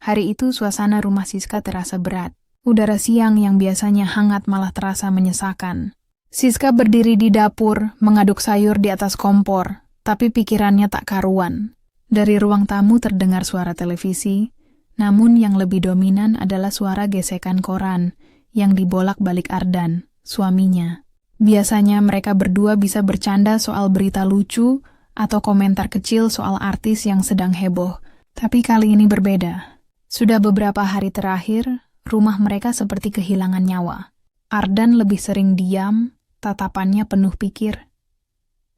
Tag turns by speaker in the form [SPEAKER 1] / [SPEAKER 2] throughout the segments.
[SPEAKER 1] Hari itu suasana rumah Siska terasa berat. Udara siang yang biasanya hangat malah terasa menyesakan. Siska berdiri di dapur, mengaduk sayur di atas kompor, tapi pikirannya tak karuan. Dari ruang tamu terdengar suara televisi, namun yang lebih dominan adalah suara gesekan koran yang dibolak-balik Ardan, suaminya. Biasanya mereka berdua bisa bercanda soal berita lucu atau komentar kecil soal artis yang sedang heboh, tapi kali ini berbeda. Sudah beberapa hari terakhir, rumah mereka seperti kehilangan nyawa. Ardan lebih sering diam, tatapannya penuh pikir.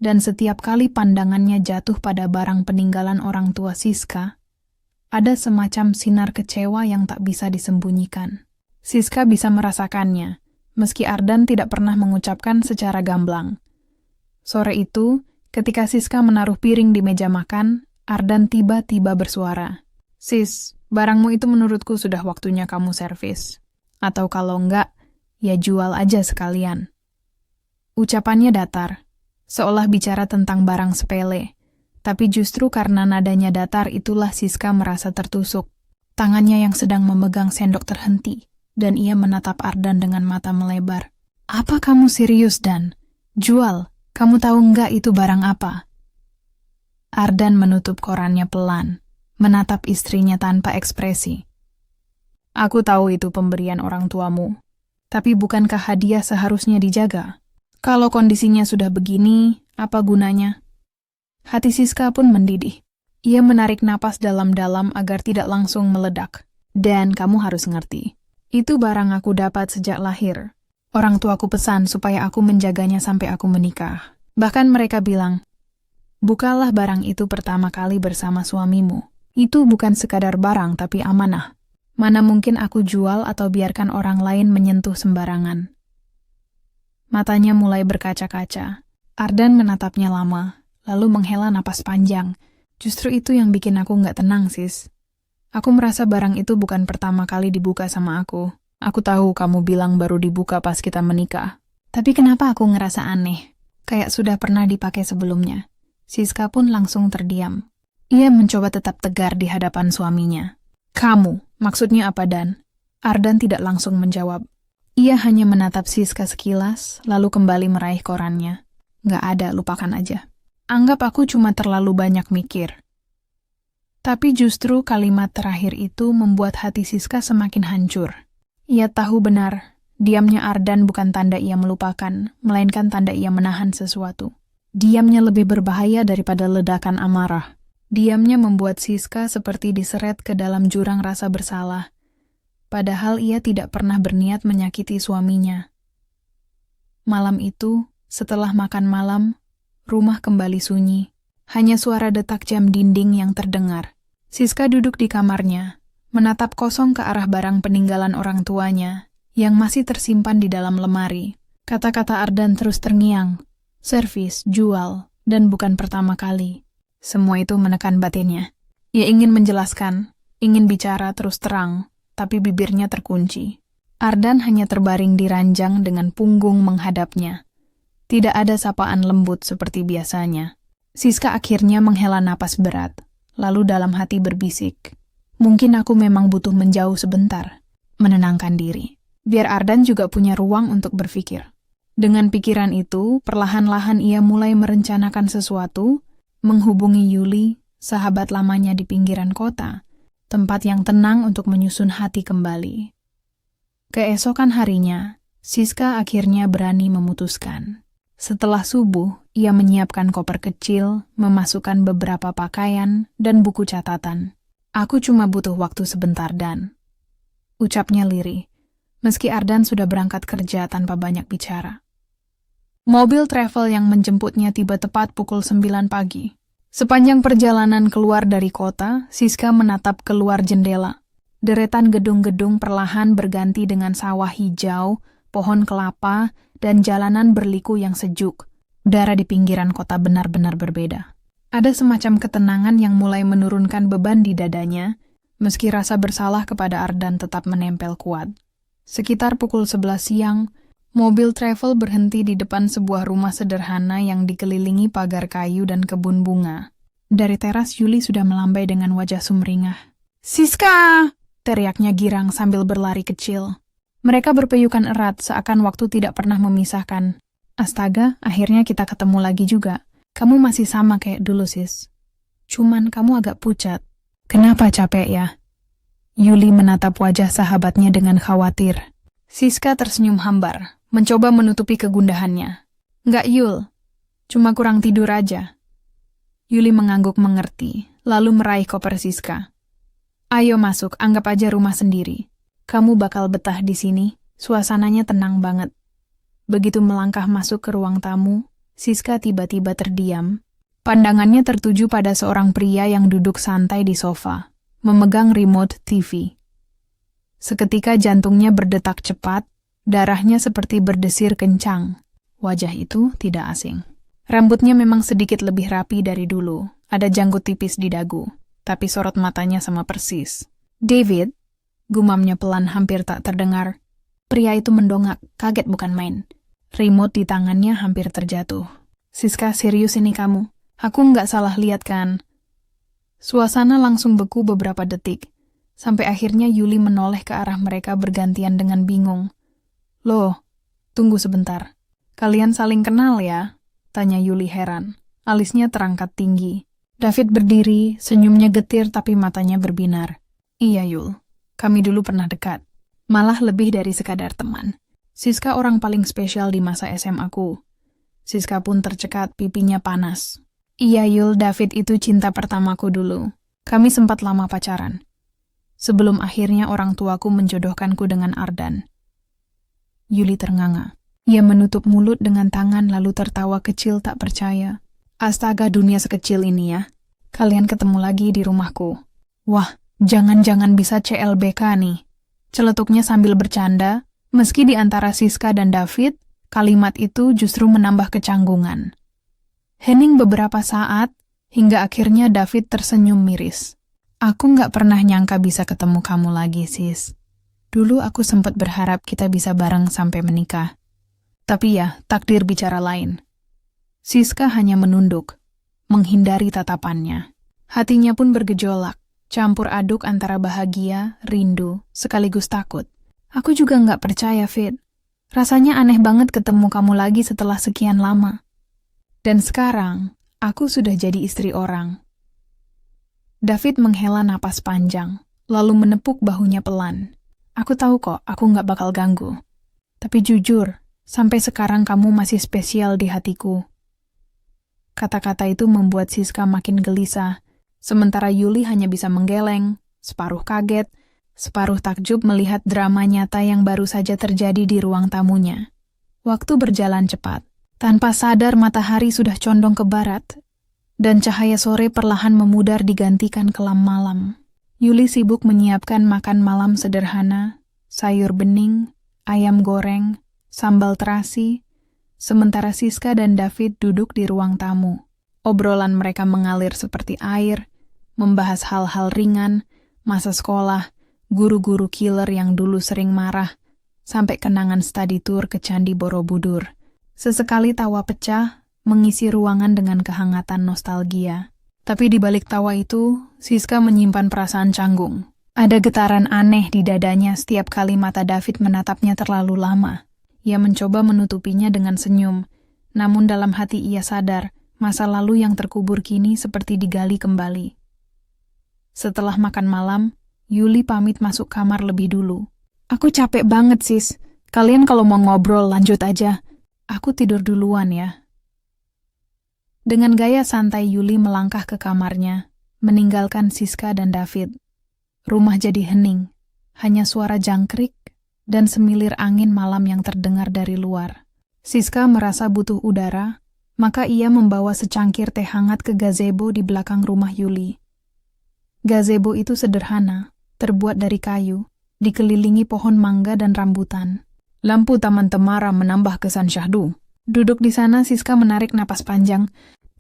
[SPEAKER 1] Dan setiap kali pandangannya jatuh pada barang peninggalan orang tua Siska, ada semacam sinar kecewa yang tak bisa disembunyikan. Siska bisa merasakannya, meski Ardan tidak pernah mengucapkan secara gamblang. Sore itu, ketika Siska menaruh piring di meja makan, Ardan tiba-tiba bersuara. "Sis, barangmu itu menurutku sudah waktunya kamu servis. Atau kalau enggak, ya jual aja sekalian." Ucapannya datar, seolah bicara tentang barang sepele. Tapi justru karena nadanya datar itulah Siska merasa tertusuk. Tangannya yang sedang memegang sendok terhenti, dan ia menatap Ardan dengan mata melebar. "Apa kamu serius, Dan? Jual, kamu tahu enggak itu barang apa?" Ardan menutup korannya pelan, menatap istrinya tanpa ekspresi. "Aku tahu itu pemberian orang tuamu, tapi bukankah hadiah seharusnya dijaga? Kalau kondisinya sudah begini, apa gunanya?" Hati Siska pun mendidih. Ia menarik napas dalam-dalam agar tidak langsung meledak. "Dan kamu harus ngerti, itu barang aku dapat sejak lahir. Orang tuaku pesan supaya aku menjaganya sampai aku menikah. Bahkan mereka bilang, bukalah barang itu pertama kali bersama suamimu. Itu bukan sekadar barang tapi amanah. Mana mungkin aku jual atau biarkan orang lain menyentuh sembarangan." Matanya mulai berkaca-kaca. Ardan menatapnya lama, lalu menghela napas panjang. "Justru itu yang bikin aku nggak tenang, sis. Aku merasa barang itu bukan pertama kali dibuka sama aku. Aku tahu kamu bilang baru dibuka pas kita menikah. Tapi kenapa aku ngerasa aneh? Kayak sudah pernah dipakai sebelumnya." Siska pun langsung terdiam. Ia mencoba tetap tegar di hadapan suaminya. "Kamu, maksudnya apa, Dan?" Ardan tidak langsung menjawab. Ia hanya menatap Siska sekilas, lalu kembali meraih korannya. "Nggak ada, lupakan aja. Anggap aku cuma terlalu banyak mikir." Tapi justru kalimat terakhir itu membuat hati Siska semakin hancur. Ia tahu benar, diamnya Ardan bukan tanda ia melupakan, melainkan tanda ia menahan sesuatu. Diamnya lebih berbahaya daripada ledakan amarah. Diamnya membuat Siska seperti diseret ke dalam jurang rasa bersalah, padahal ia tidak pernah berniat menyakiti suaminya. Malam itu, setelah makan malam, rumah kembali sunyi. Hanya suara detak jam dinding yang terdengar. Siska duduk di kamarnya, menatap kosong ke arah barang peninggalan orang tuanya, yang masih tersimpan di dalam lemari. Kata-kata Ardan terus terngiang. Servis, jual, dan bukan pertama kali. Semua itu menekan batinnya. Ia ingin menjelaskan, ingin bicara terus terang, tapi bibirnya terkunci. Ardan hanya terbaring di ranjang dengan punggung menghadapnya. Tidak ada sapaan lembut seperti biasanya. Siska akhirnya menghela napas berat, lalu dalam hati berbisik, "Mungkin aku memang butuh menjauh sebentar." Menenangkan diri, biar Ardan juga punya ruang untuk berpikir. Dengan pikiran itu, perlahan-lahan ia mulai merencanakan sesuatu, menghubungi Yuli, sahabat lamanya di pinggiran kota, tempat yang tenang untuk menyusun hati kembali. Keesokan harinya, Siska akhirnya berani memutuskan. Setelah subuh, ia menyiapkan koper kecil, memasukkan beberapa pakaian, dan buku catatan. "Aku cuma butuh waktu sebentar, Dan," ucapnya lirih, meski Ardan sudah berangkat kerja tanpa banyak bicara. Mobil travel yang menjemputnya tiba tepat pukul 9 pagi. Sepanjang perjalanan keluar dari kota, Siska menatap keluar jendela. Deretan gedung-gedung perlahan berganti dengan sawah hijau, pohon kelapa, dan jalanan berliku yang sejuk. Udara di pinggiran kota benar-benar berbeda. Ada semacam ketenangan yang mulai menurunkan beban di dadanya, meski rasa bersalah kepada Ardan tetap menempel kuat. Sekitar pukul 11 siang, mobil travel berhenti di depan sebuah rumah sederhana yang dikelilingi pagar kayu dan kebun bunga. Dari teras, Yuli sudah melambai dengan wajah sumringah. "Siska!" teriaknya girang sambil berlari kecil. Mereka berpeyukan erat seakan waktu tidak pernah memisahkan. Astaga, akhirnya kita ketemu lagi juga. Kamu masih sama kayak dulu, sis. Cuman kamu agak pucat. Kenapa capek ya? Yuli menatap wajah sahabatnya dengan khawatir. Siska tersenyum hambar, mencoba menutupi kegundahannya. Nggak, Yul. Cuma kurang tidur aja. Yuli mengangguk mengerti, lalu meraih koper Siska. Ayo masuk, anggap aja rumah sendiri. Kamu bakal betah di sini, suasananya tenang banget. Begitu melangkah masuk ke ruang tamu, Siska tiba-tiba terdiam. Pandangannya tertuju pada seorang pria yang duduk santai di sofa, memegang remote TV. Seketika jantungnya berdetak cepat, darahnya seperti berdesir kencang. Wajah itu tidak asing. Rambutnya memang sedikit lebih rapi dari dulu, ada janggut tipis di dagu, tapi sorot matanya sama persis. David, gumamnya pelan hampir tak terdengar. Pria itu mendongak, kaget bukan main. Remote di tangannya hampir terjatuh. Siska, serius ini kamu? Aku nggak salah lihat kan? Suasana langsung beku beberapa detik, sampai akhirnya Yuli menoleh ke arah mereka bergantian dengan bingung. Loh, tunggu sebentar. Kalian saling kenal ya? Tanya Yuli heran. Alisnya terangkat tinggi. David berdiri, senyumnya getir tapi matanya berbinar. Iya Yul, kami dulu pernah dekat. Malah lebih dari sekadar teman. Siska orang paling spesial di masa SMA-ku. Siska pun tercekat, pipinya panas. Iya Yul, David itu cinta pertamaku dulu. Kami sempat lama pacaran. Sebelum akhirnya orang tuaku menjodohkanku dengan Ardan. Yuli ternganga. Ia menutup mulut dengan tangan lalu tertawa kecil tak percaya. Astaga, dunia sekecil ini ya. Kalian ketemu lagi di rumahku. Wah, jangan-jangan bisa CLBK nih. Celetuknya sambil bercanda, meski di antara Siska dan David, kalimat itu justru menambah kecanggungan. Hening beberapa saat, hingga akhirnya David tersenyum miris. Aku nggak pernah nyangka bisa ketemu kamu lagi, sis. Dulu aku sempat berharap kita bisa bareng sampai menikah. Tapi ya, takdir bicara lain. Siska hanya menunduk, menghindari tatapannya. Hatinya pun bergejolak, campur aduk antara bahagia, rindu, sekaligus takut. Aku juga nggak percaya, Fit. Rasanya aneh banget ketemu kamu lagi setelah sekian lama. Dan sekarang, aku sudah jadi istri orang. David menghela napas panjang, lalu menepuk bahunya pelan. Aku tahu kok, aku nggak bakal ganggu. Tapi jujur, sampai sekarang kamu masih spesial di hatiku. Kata-kata itu membuat Siska makin gelisah, sementara Yuli hanya bisa menggeleng, separuh kaget, separuh takjub melihat drama nyata yang baru saja terjadi di ruang tamunya. Waktu berjalan cepat. Tanpa sadar matahari sudah condong ke barat, dan cahaya sore perlahan memudar digantikan kelam malam. Yuli sibuk menyiapkan makan malam sederhana, sayur bening, ayam goreng, sambal terasi, sementara Siska dan David duduk di ruang tamu. Obrolan mereka mengalir seperti air, membahas hal-hal ringan, masa sekolah, guru-guru killer yang dulu sering marah, sampai kenangan study tour ke Candi Borobudur. Sesekali tawa pecah, mengisi ruangan dengan kehangatan nostalgia. Tapi di balik tawa itu, Siska menyimpan perasaan canggung. Ada getaran aneh di dadanya setiap kali mata David menatapnya terlalu lama. Ia mencoba menutupinya dengan senyum, namun dalam hati ia sadar, masa lalu yang terkubur kini seperti digali kembali. Setelah makan malam, Yuli pamit masuk kamar lebih dulu. Aku capek banget, sis. Kalian kalau mau ngobrol lanjut aja. Aku tidur duluan ya. Dengan gaya santai Yuli melangkah ke kamarnya, meninggalkan Siska dan David. Rumah jadi hening, hanya suara jangkrik dan semilir angin malam yang terdengar dari luar. Siska merasa butuh udara, maka ia membawa secangkir teh hangat ke gazebo di belakang rumah Yuli. Gazebo itu sederhana, terbuat dari kayu, dikelilingi pohon mangga dan rambutan. Lampu taman temara menambah kesan syahdu. Duduk di sana, Siska menarik napas panjang.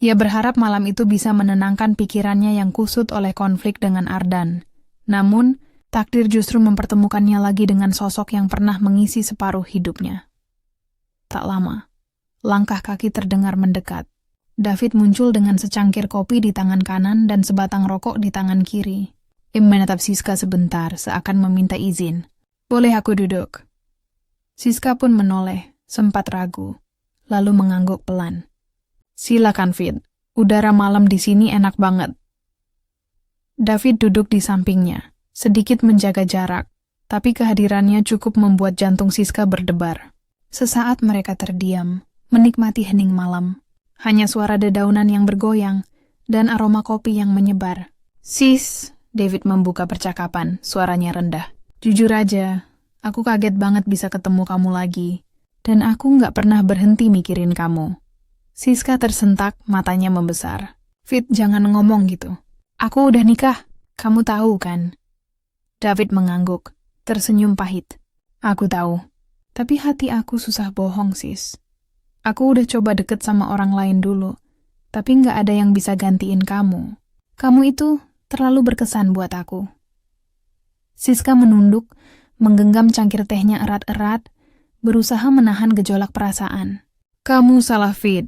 [SPEAKER 1] Ia berharap malam itu bisa menenangkan pikirannya yang kusut oleh konflik dengan Ardan. Namun, takdir justru mempertemukannya lagi dengan sosok yang pernah mengisi separuh hidupnya. Tak lama, langkah kaki terdengar mendekat. David muncul dengan secangkir kopi di tangan kanan dan sebatang rokok di tangan kiri. Im menatap Siska sebentar seakan meminta izin. Boleh aku duduk? Siska pun menoleh, sempat ragu, lalu mengangguk pelan. Silakan, Fit. Udara malam di sini enak banget. David duduk di sampingnya, sedikit menjaga jarak, tapi kehadirannya cukup membuat jantung Siska berdebar. Sesaat mereka terdiam, menikmati hening malam. Hanya suara dedaunan yang bergoyang dan aroma kopi yang menyebar. Sis, David membuka percakapan, suaranya rendah. Jujur aja, aku kaget banget bisa ketemu kamu lagi. Dan aku nggak pernah berhenti mikirin kamu. Siska tersentak, matanya membesar. Fit, jangan ngomong gitu. Aku udah nikah, kamu tahu kan? David mengangguk, tersenyum pahit. Aku tahu, tapi hati aku susah bohong, sis. Aku udah coba deket sama orang lain dulu, tapi nggak ada yang bisa gantiin kamu. Kamu itu terlalu berkesan buat aku. Siska menunduk, menggenggam cangkir tehnya erat-erat, berusaha menahan gejolak perasaan. Kamu salah, Fit.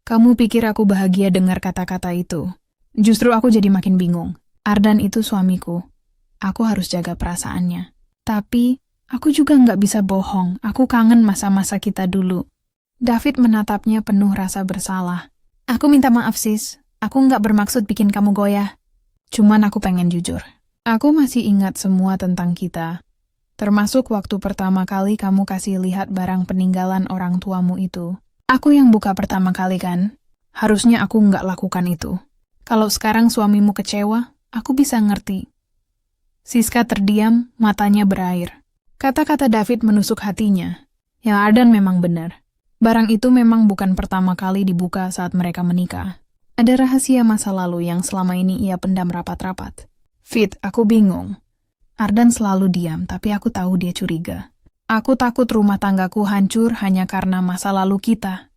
[SPEAKER 1] Kamu pikir aku bahagia dengar kata-kata itu. Justru aku jadi makin bingung. Ardan itu suamiku. Aku harus jaga perasaannya. Tapi, aku juga nggak bisa bohong. Aku kangen masa-masa kita dulu. David menatapnya penuh rasa bersalah. Aku minta maaf, sis. Aku nggak bermaksud bikin kamu goyah. Cuman aku pengen jujur. Aku masih ingat semua tentang kita. Termasuk waktu pertama kali kamu kasih lihat barang peninggalan orang tuamu itu. Aku yang buka pertama kali kan? Harusnya aku nggak lakukan itu. Kalau sekarang suamimu kecewa, aku bisa ngerti. Siska terdiam, matanya berair. Kata-kata David menusuk hatinya. Ya, Ardan memang benar. Barang itu memang bukan pertama kali dibuka saat mereka menikah. Ada rahasia masa lalu yang selama ini ia pendam rapat-rapat. Fit, aku bingung. Ardan selalu diam, tapi aku tahu dia curiga. Aku takut rumah tanggaku hancur hanya karena masa lalu kita.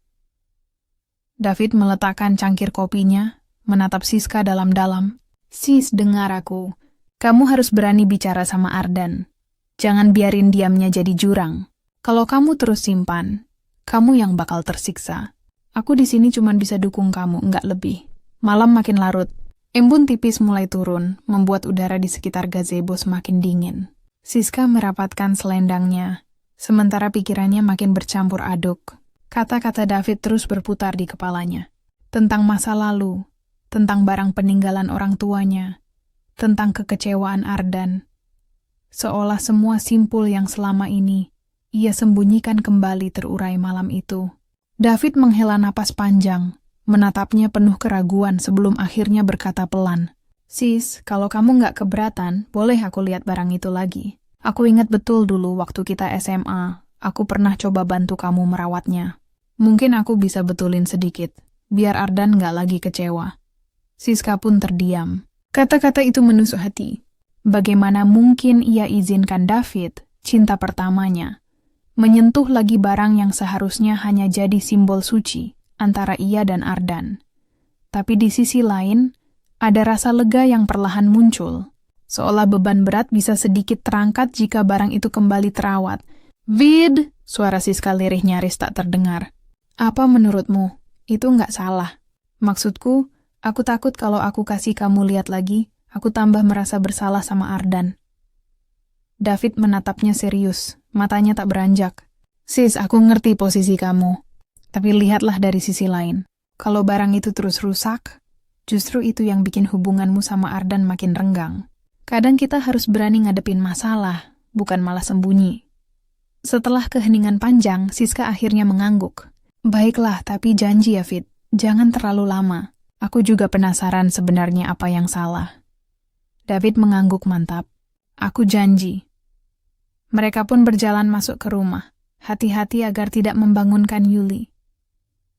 [SPEAKER 1] David meletakkan cangkir kopinya, menatap Siska dalam-dalam. Sis, dengar aku. Kamu harus berani bicara sama Ardan. Jangan biarin diamnya jadi jurang. Kalau kamu terus simpan, kamu yang bakal tersiksa. Aku di sini cuma bisa dukung kamu, nggak lebih. Malam makin larut. Embun tipis mulai turun, membuat udara di sekitar gazebo semakin dingin. Siska merapatkan selendangnya, sementara pikirannya makin bercampur aduk. Kata-kata David terus berputar di kepalanya. Tentang masa lalu, tentang barang peninggalan orang tuanya, tentang kekecewaan Ardan. Seolah semua simpul yang selama ini ia sembunyikan kembali terurai malam itu. David menghela napas panjang, menatapnya penuh keraguan sebelum akhirnya berkata pelan. Sis, kalau kamu nggak keberatan, boleh aku lihat barang itu lagi. Aku ingat betul dulu waktu kita SMA, aku pernah coba bantu kamu merawatnya. Mungkin aku bisa betulin sedikit, biar Ardan nggak lagi kecewa. Siska pun terdiam. Kata-kata itu menusuk hati. Bagaimana mungkin ia izinkan David, cinta pertamanya, menyentuh lagi barang yang seharusnya hanya jadi simbol suci antara ia dan Ardan. Tapi di sisi lain, ada rasa lega yang perlahan muncul, seolah beban berat bisa sedikit terangkat jika barang itu kembali terawat. Vid, suara Siska lirih nyaris tak terdengar. Apa menurutmu? Itu nggak salah. Maksudku, aku takut kalau aku kasih kamu lihat lagi, aku tambah merasa bersalah sama Ardan. David menatapnya serius, matanya tak beranjak. Sis, aku ngerti posisi kamu. Tapi lihatlah dari sisi lain. Kalau barang itu terus rusak, justru itu yang bikin hubunganmu sama Ardan makin renggang. Kadang kita harus berani ngadepin masalah, bukan malah sembunyi. Setelah keheningan panjang, Siska akhirnya mengangguk. Baiklah, tapi janji ya, Fit. Jangan terlalu lama. Aku juga penasaran sebenarnya apa yang salah. David mengangguk mantap. Aku janji. Mereka pun berjalan masuk ke rumah. Hati-hati agar tidak membangunkan Yuli.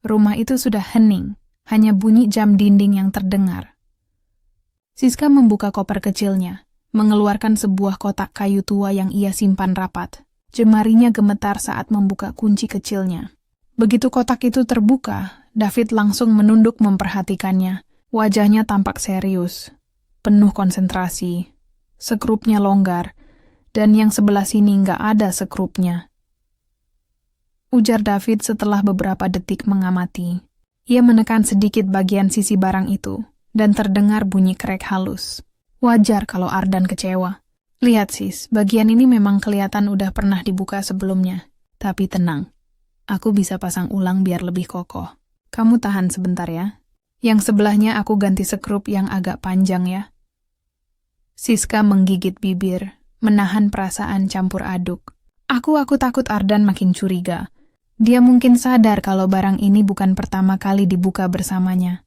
[SPEAKER 1] Rumah itu sudah hening, hanya bunyi jam dinding yang terdengar. Siska membuka koper kecilnya, mengeluarkan sebuah kotak kayu tua yang ia simpan rapat. Jemarinya gemetar saat membuka kunci kecilnya. Begitu kotak itu terbuka, David langsung menunduk memperhatikannya. Wajahnya tampak serius, penuh konsentrasi. Sekrupnya longgar, dan yang sebelah sini nggak ada sekrupnya. Ujar David setelah beberapa detik mengamati. Ia menekan sedikit bagian sisi barang itu, dan terdengar bunyi krek halus. Wajar kalau Ardan kecewa. Lihat sis, bagian ini memang kelihatan udah pernah dibuka sebelumnya. Tapi tenang, aku bisa pasang ulang biar lebih kokoh. Kamu tahan sebentar ya. Yang sebelahnya aku ganti sekrup yang agak panjang ya. Siska menggigit bibir, menahan perasaan campur aduk. Aku takut Ardan makin curiga. Dia mungkin sadar kalau barang ini bukan pertama kali dibuka bersamanya.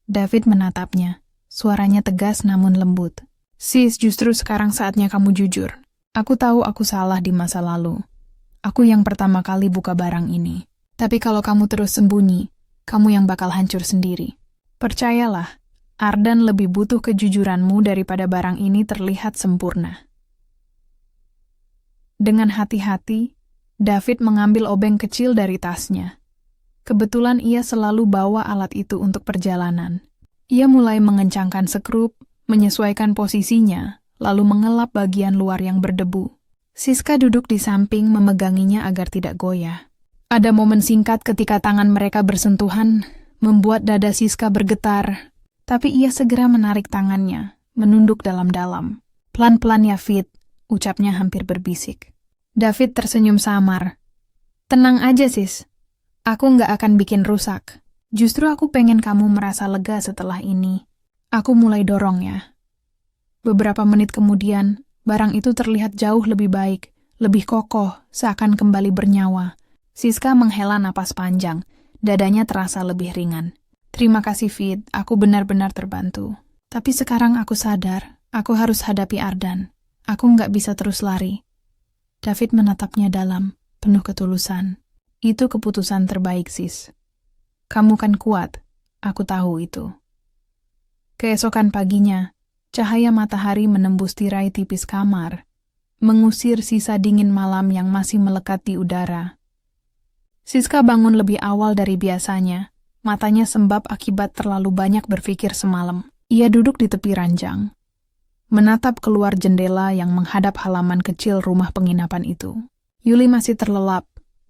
[SPEAKER 1] David menatapnya, suaranya tegas namun lembut. Sis, justru sekarang saatnya kamu jujur. Aku tahu aku salah di masa lalu. Aku yang pertama kali buka barang ini. Tapi kalau kamu terus sembunyi, kamu yang bakal hancur sendiri. Percayalah, Ardan lebih butuh kejujuranmu daripada barang ini terlihat sempurna. Dengan hati-hati, David mengambil obeng kecil dari tasnya. Kebetulan ia selalu bawa alat itu untuk perjalanan. Ia mulai mengencangkan sekrup, menyesuaikan posisinya, lalu mengelap bagian luar yang berdebu. Siska duduk di samping memeganginya agar tidak goyah. Ada momen singkat ketika tangan mereka bersentuhan, membuat dada Siska bergetar, tapi ia segera menarik tangannya, menunduk dalam-dalam. Pelan-pelan ya Fit, ucapnya hampir berbisik. David tersenyum samar. Tenang aja sis, aku nggak akan bikin rusak. Justru aku pengen kamu merasa lega setelah ini. Aku mulai dorong ya. Beberapa menit kemudian, barang itu terlihat jauh lebih baik, lebih kokoh, seakan kembali bernyawa. Siska menghela napas panjang, dadanya terasa lebih ringan. Terima kasih Fit, aku benar-benar terbantu. Tapi sekarang aku sadar, aku harus hadapi Ardan. Aku nggak bisa terus lari. David menatapnya dalam, penuh ketulusan. Itu keputusan terbaik, sis. Kamu kan kuat, aku tahu itu. Keesokan paginya, cahaya matahari menembus tirai tipis kamar, mengusir sisa dingin malam yang masih melekat di udara. Siska bangun lebih awal dari biasanya, matanya sembab akibat terlalu banyak berpikir semalam. Ia duduk di tepi ranjang, menatap keluar jendela yang menghadap halaman kecil rumah penginapan itu. Yuli masih terlelap,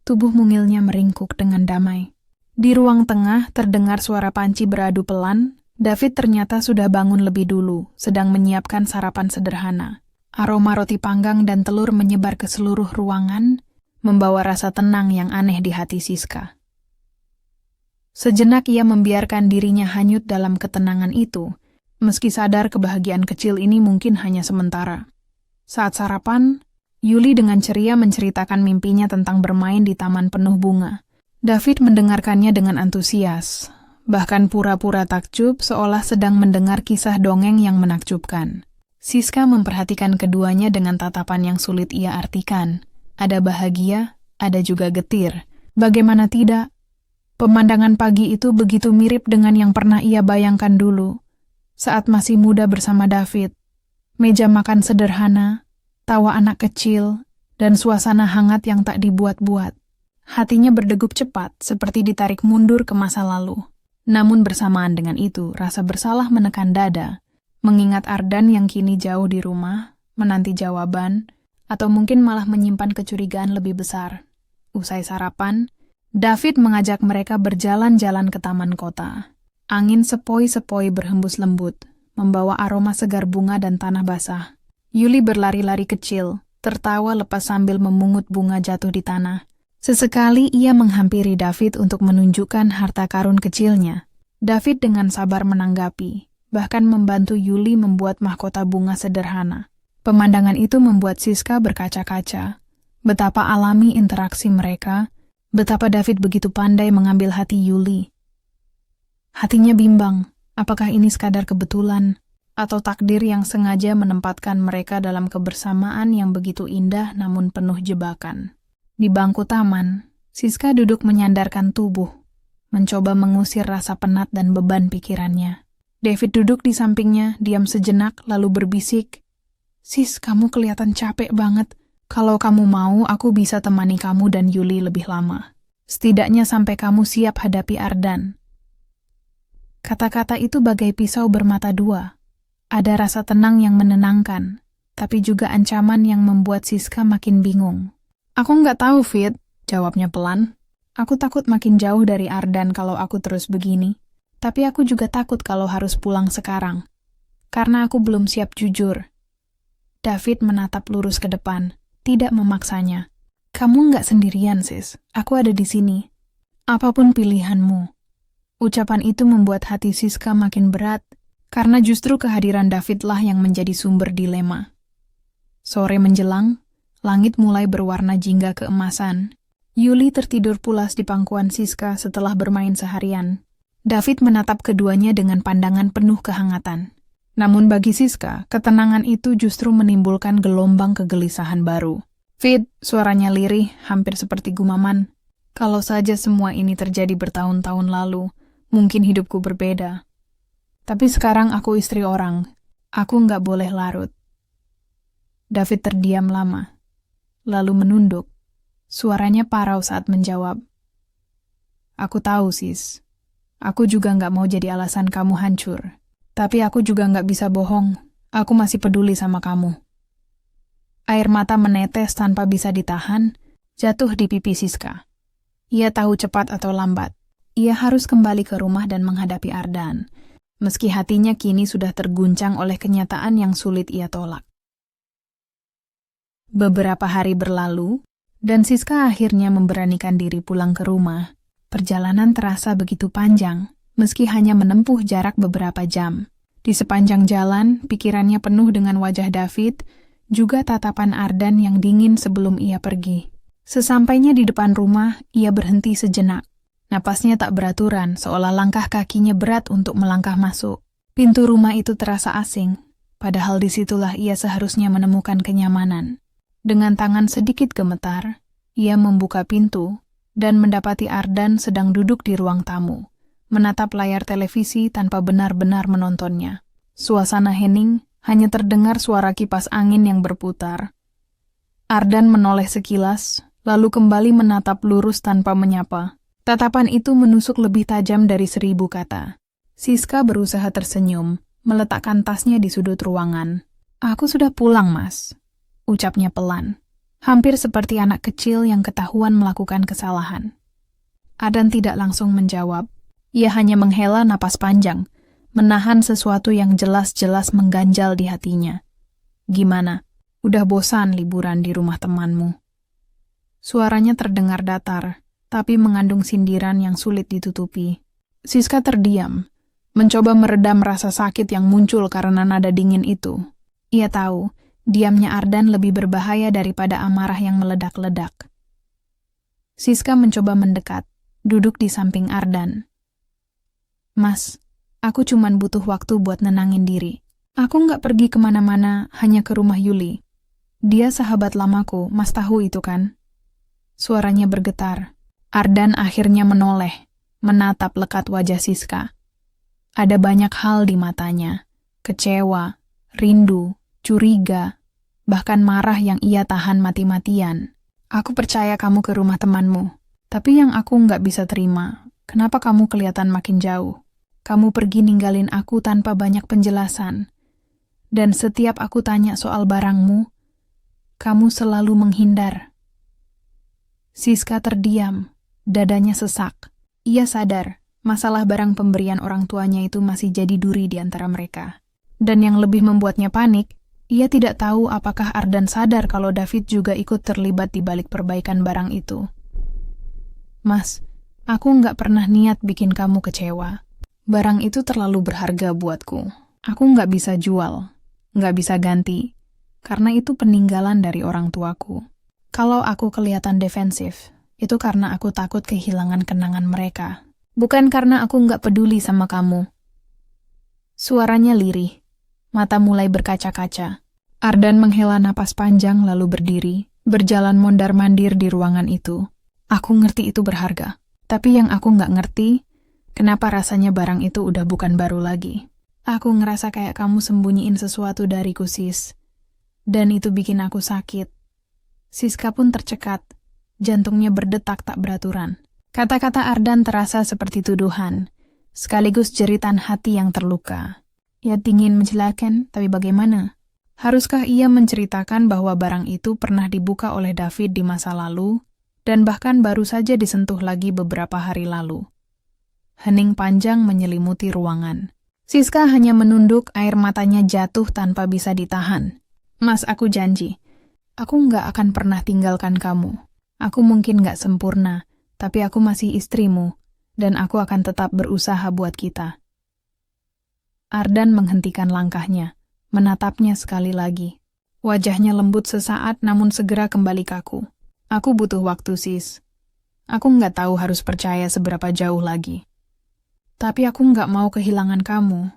[SPEAKER 1] tubuh mungilnya meringkuk dengan damai. Di ruang tengah terdengar suara panci beradu pelan. David ternyata sudah bangun lebih dulu, sedang menyiapkan sarapan sederhana. Aroma roti panggang dan telur menyebar ke seluruh ruangan, membawa rasa tenang yang aneh di hati Siska. Sejenak ia membiarkan dirinya hanyut dalam ketenangan itu, meski sadar kebahagiaan kecil ini mungkin hanya sementara. Saat sarapan, Yuli dengan ceria menceritakan mimpinya tentang bermain di taman penuh bunga. David mendengarkannya dengan antusias, bahkan pura-pura takjub seolah sedang mendengar kisah dongeng yang menakjubkan. Siska memperhatikan keduanya dengan tatapan yang sulit ia artikan. Ada bahagia, ada juga getir. Bagaimana tidak? Pemandangan pagi itu begitu mirip dengan yang pernah ia bayangkan dulu. Saat masih muda bersama David, meja makan sederhana, tawa anak kecil, dan suasana hangat yang tak dibuat-buat. Hatinya berdegup cepat, seperti ditarik mundur ke masa lalu. Namun bersamaan dengan itu, rasa bersalah menekan dada, mengingat Ardan yang kini jauh di rumah, menanti jawaban, atau mungkin malah menyimpan kecurigaan lebih besar. Usai sarapan, David mengajak mereka berjalan-jalan ke taman kota. Angin sepoi-sepoi berhembus lembut, membawa aroma segar bunga dan tanah basah. Yuli berlari-lari kecil, tertawa lepas sambil memungut bunga jatuh di tanah. Sesekali ia menghampiri David untuk menunjukkan harta karun kecilnya. David dengan sabar menanggapi, bahkan membantu Yuli membuat mahkota bunga sederhana. Pemandangan itu membuat Siska berkaca-kaca. Betapa alami interaksi mereka, betapa David begitu pandai mengambil hati Yuli. Hatinya bimbang, apakah ini sekadar kebetulan, atau takdir yang sengaja menempatkan mereka dalam kebersamaan yang begitu indah namun penuh jebakan. Di bangku taman, Siska duduk menyandarkan tubuh, mencoba mengusir rasa penat dan beban pikirannya. David duduk di sampingnya, diam sejenak, lalu berbisik, "Sis, kamu kelihatan capek banget. Kalau kamu mau, aku bisa temani kamu dan Yuli lebih lama. Setidaknya sampai kamu siap hadapi Ardan." Kata-kata itu bagai pisau bermata dua. Ada rasa tenang yang menenangkan, tapi juga ancaman yang membuat Siska makin bingung. "Aku nggak tahu, Fit," jawabnya pelan. "Aku takut makin jauh dari Ardan kalau aku terus begini. Tapi aku juga takut kalau harus pulang sekarang. karena aku belum siap jujur. David menatap lurus ke depan, tidak memaksanya. Kamu nggak sendirian, sis. Aku ada di sini. Apapun pilihanmu. Ucapan itu membuat hati Siska makin berat, karena justru kehadiran Davidlah yang menjadi sumber dilema. Sore menjelang, langit mulai berwarna jingga keemasan. Yuli tertidur pulas di pangkuan Siska setelah bermain seharian. David menatap keduanya dengan pandangan penuh kehangatan. Namun bagi Siska, ketenangan itu justru menimbulkan gelombang kegelisahan baru. Fit, suaranya lirih, hampir seperti gumaman. Kalau saja semua ini terjadi bertahun-tahun lalu, mungkin hidupku berbeda. Tapi sekarang aku istri orang. Aku nggak boleh larut. David terdiam lama, lalu menunduk. Suaranya parau saat menjawab. Aku tahu, sis. Aku juga nggak mau jadi alasan kamu hancur. Tapi aku juga nggak bisa bohong. Aku masih peduli sama kamu. Air mata menetes tanpa bisa ditahan, jatuh di pipi Siska. Ia tahu cepat atau lambat. Ia harus kembali ke rumah dan menghadapi Ardan, meski hatinya kini sudah terguncang oleh kenyataan yang sulit ia tolak. Beberapa hari berlalu, dan Siska akhirnya memberanikan diri pulang ke rumah. Perjalanan terasa begitu panjang, meski hanya menempuh jarak beberapa jam. Di sepanjang jalan, pikirannya penuh dengan wajah David, juga tatapan Ardan yang dingin sebelum ia pergi. Sesampainya di depan rumah, ia berhenti sejenak. Napasnya tak beraturan, seolah langkah kakinya berat untuk melangkah masuk. Pintu rumah itu terasa asing, padahal disitulah ia seharusnya menemukan kenyamanan. Dengan tangan sedikit gemetar, ia membuka pintu dan mendapati Ardan sedang duduk di ruang tamu, menatap layar televisi tanpa benar-benar menontonnya. Suasana hening, hanya terdengar suara kipas angin yang berputar. Ardan menoleh sekilas, lalu kembali menatap lurus tanpa menyapa. Tatapan itu menusuk lebih tajam dari 1000 kata. Siska berusaha tersenyum, meletakkan tasnya di sudut ruangan. Aku sudah pulang, Mas. Ucapnya pelan, hampir seperti anak kecil yang ketahuan melakukan kesalahan. Ardan tidak langsung menjawab. Ia hanya menghela napas panjang, menahan sesuatu yang jelas-jelas mengganjal di hatinya. Gimana? Udah bosan liburan di rumah temanmu? Suaranya terdengar datar, tapi mengandung sindiran yang sulit ditutupi. Siska terdiam, mencoba meredam rasa sakit yang muncul karena nada dingin itu. Ia tahu, diamnya Ardan lebih berbahaya daripada amarah yang meledak-ledak. Siska mencoba mendekat, duduk di samping Ardan. Mas, aku cuman butuh waktu buat nenangin diri. Aku nggak pergi kemana-mana, hanya ke rumah Yuli. Dia sahabat lamaku, Mas tahu itu kan? Suaranya bergetar. Ardan akhirnya menoleh, menatap lekat wajah Siska. Ada banyak hal di matanya, kecewa, rindu, curiga, bahkan marah yang ia tahan mati-matian. Aku percaya kamu ke rumah temanmu, tapi yang aku nggak bisa terima, kenapa kamu kelihatan makin jauh? Kamu pergi ninggalin aku tanpa banyak penjelasan. Dan setiap aku tanya soal barangmu, kamu selalu menghindar. Siska terdiam, dadanya sesak. Ia sadar, masalah barang pemberian orang tuanya itu masih jadi duri di antara mereka. Dan yang lebih membuatnya panik, ia tidak tahu apakah Ardan sadar kalau David juga ikut terlibat di balik perbaikan barang itu. Mas, aku nggak pernah niat bikin kamu kecewa. Barang itu terlalu berharga buatku. Aku nggak bisa jual, nggak bisa ganti, karena itu peninggalan dari orang tuaku. Kalau aku kelihatan defensif, itu karena aku takut kehilangan kenangan mereka. Bukan karena aku nggak peduli sama kamu. Suaranya lirih, mata mulai berkaca-kaca. Ardan menghela napas panjang lalu berdiri, berjalan mondar-mandir di ruangan itu. Aku ngerti itu berharga, tapi yang aku nggak ngerti, kenapa rasanya barang itu udah bukan baru lagi. Aku ngerasa kayak kamu sembunyiin sesuatu dariku, sis. Dan itu bikin aku sakit. Siska pun tercekat, jantungnya berdetak tak beraturan. Kata-kata Ardan terasa seperti tuduhan, sekaligus jeritan hati yang terluka. Ia ingin menjelaskan, tapi bagaimana? Haruskah ia menceritakan bahwa barang itu pernah dibuka oleh David di masa lalu, dan bahkan baru saja disentuh lagi beberapa hari lalu? Hening panjang menyelimuti ruangan. Siska hanya menunduk, air matanya jatuh tanpa bisa ditahan. Mas, aku janji. Aku nggak akan pernah tinggalkan kamu. Aku mungkin nggak sempurna, tapi aku masih istrimu, dan aku akan tetap berusaha buat kita. Ardan menghentikan langkahnya, menatapnya sekali lagi. Wajahnya lembut sesaat namun segera kembali kaku. Aku butuh waktu, sis. Aku nggak tahu harus percaya seberapa jauh lagi. Tapi aku nggak mau kehilangan kamu.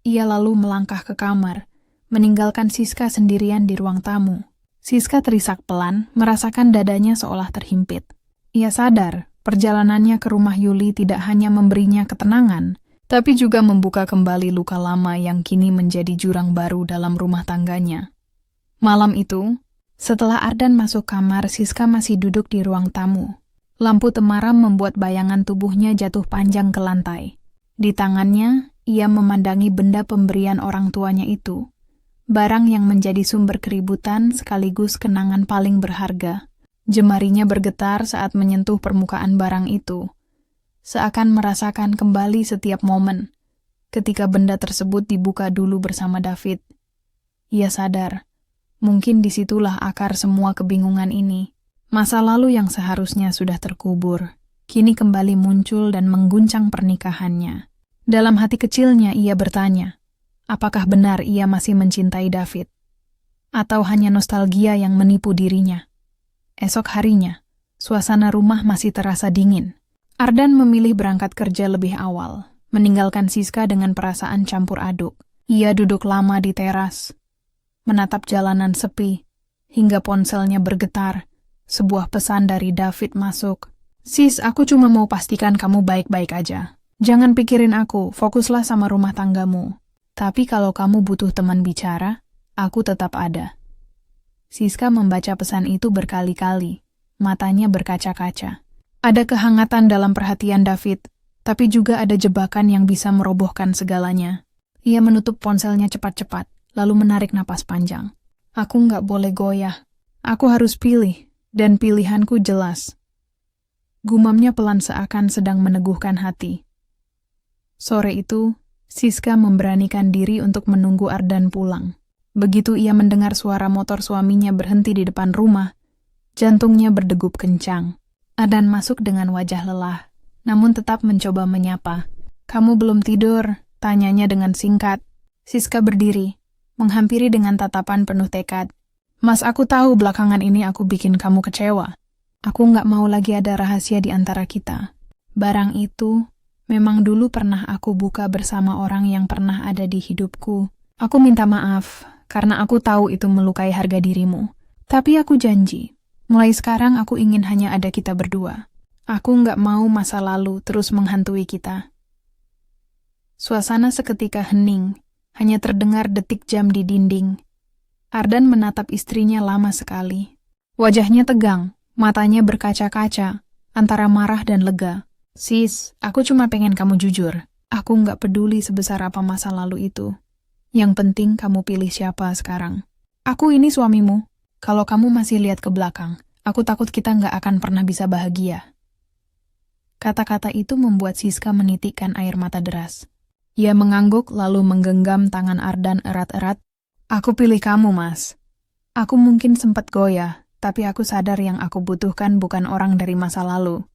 [SPEAKER 1] Ia lalu melangkah ke kamar, meninggalkan Siska sendirian di ruang tamu. Siska terisak pelan, merasakan dadanya seolah terhimpit. Ia sadar, perjalanannya ke rumah Yuli tidak hanya memberinya ketenangan, tapi juga membuka kembali luka lama yang kini menjadi jurang baru dalam rumah tangganya. Malam itu, setelah Ardan masuk kamar, Siska masih duduk di ruang tamu. Lampu temaram membuat bayangan tubuhnya jatuh panjang ke lantai. Di tangannya, ia memandangi benda pemberian orang tuanya itu. Barang yang menjadi sumber keributan sekaligus kenangan paling berharga. Jemarinya bergetar saat menyentuh permukaan barang itu. Seakan merasakan kembali setiap momen. Ketika benda tersebut dibuka dulu bersama David. Ia sadar, mungkin disitulah akar semua kebingungan ini. Masa lalu yang seharusnya sudah terkubur, kini kembali muncul dan mengguncang pernikahannya. Dalam hati kecilnya ia bertanya, apakah benar ia masih mencintai David? Atau hanya nostalgia yang menipu dirinya? Esok harinya, suasana rumah masih terasa dingin. Ardan memilih berangkat kerja lebih awal, meninggalkan Siska dengan perasaan campur aduk. Ia duduk lama di teras, menatap jalanan sepi, hingga ponselnya bergetar. Sebuah pesan dari David masuk. Sis, aku cuma mau pastikan kamu baik-baik aja. Jangan pikirin aku, fokuslah sama rumah tanggamu. Tapi kalau kamu butuh teman bicara, aku tetap ada. Siska membaca pesan itu berkali-kali. Matanya berkaca-kaca. Ada kehangatan dalam perhatian David, tapi juga ada jebakan yang bisa merobohkan segalanya. Ia menutup ponselnya cepat-cepat, lalu menarik napas panjang. Aku nggak boleh goyah. Aku harus pilih. Dan pilihanku jelas. Gumamnya pelan seakan sedang meneguhkan hati. Sore itu, Siska memberanikan diri untuk menunggu Ardan pulang. Begitu ia mendengar suara motor suaminya berhenti di depan rumah, jantungnya berdegup kencang. Ardan masuk dengan wajah lelah, namun tetap mencoba menyapa. Kamu belum tidur? Tanyanya dengan singkat. Siska berdiri, menghampiri dengan tatapan penuh tekad. Mas, aku tahu belakangan ini aku bikin kamu kecewa. Aku nggak mau lagi ada rahasia di antara kita. Barang itu memang dulu pernah aku buka bersama orang yang pernah ada di hidupku. Aku minta maaf, karena aku tahu itu melukai harga dirimu. Tapi aku janji, mulai sekarang aku ingin hanya ada kita berdua. Aku nggak mau masa lalu terus menghantui kita. Suasana seketika hening, hanya terdengar detik jam di dinding. Ardan menatap istrinya lama sekali. Wajahnya tegang, matanya berkaca-kaca, antara marah dan lega. Sis, aku cuma pengen kamu jujur. Aku nggak peduli sebesar apa masa lalu itu. Yang penting kamu pilih siapa sekarang. Aku ini suamimu. Kalau kamu masih lihat ke belakang, aku takut kita nggak akan pernah bisa bahagia. Kata-kata itu membuat Siska menitikkan air mata deras. Ia mengangguk lalu menggenggam tangan Ardan erat-erat. Aku pilih kamu, Mas. Aku mungkin sempat goyah, tapi aku sadar yang aku butuhkan bukan orang dari masa lalu.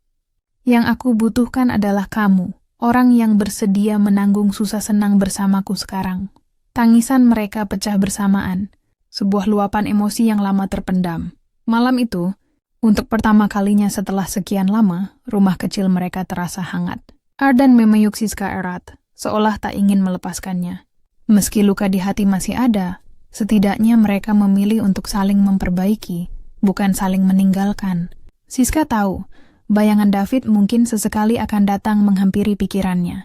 [SPEAKER 1] Yang aku butuhkan adalah kamu, orang yang bersedia menanggung susah senang bersamaku sekarang. Tangisan mereka pecah bersamaan, sebuah luapan emosi yang lama terpendam. Malam itu, untuk pertama kalinya setelah sekian lama, rumah kecil mereka terasa hangat. Ardan memeluk Siska erat, seolah tak ingin melepaskannya. Meski luka di hati masih ada, setidaknya mereka memilih untuk saling memperbaiki, bukan saling meninggalkan. Siska tahu, bayangan David mungkin sesekali akan datang menghampiri pikirannya.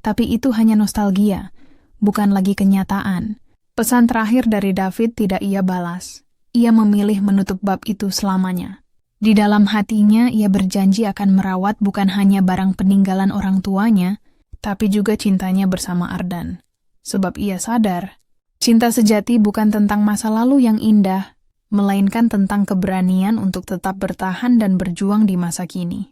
[SPEAKER 1] Tapi itu hanya nostalgia, bukan lagi kenyataan. Pesan terakhir dari David tidak ia balas. Ia memilih menutup bab itu selamanya. Di dalam hatinya, ia berjanji akan merawat bukan hanya barang peninggalan orang tuanya, tapi juga cintanya bersama Ardan. Sebab ia sadar, cinta sejati bukan tentang masa lalu yang indah, melainkan tentang keberanian untuk tetap bertahan dan berjuang di masa kini.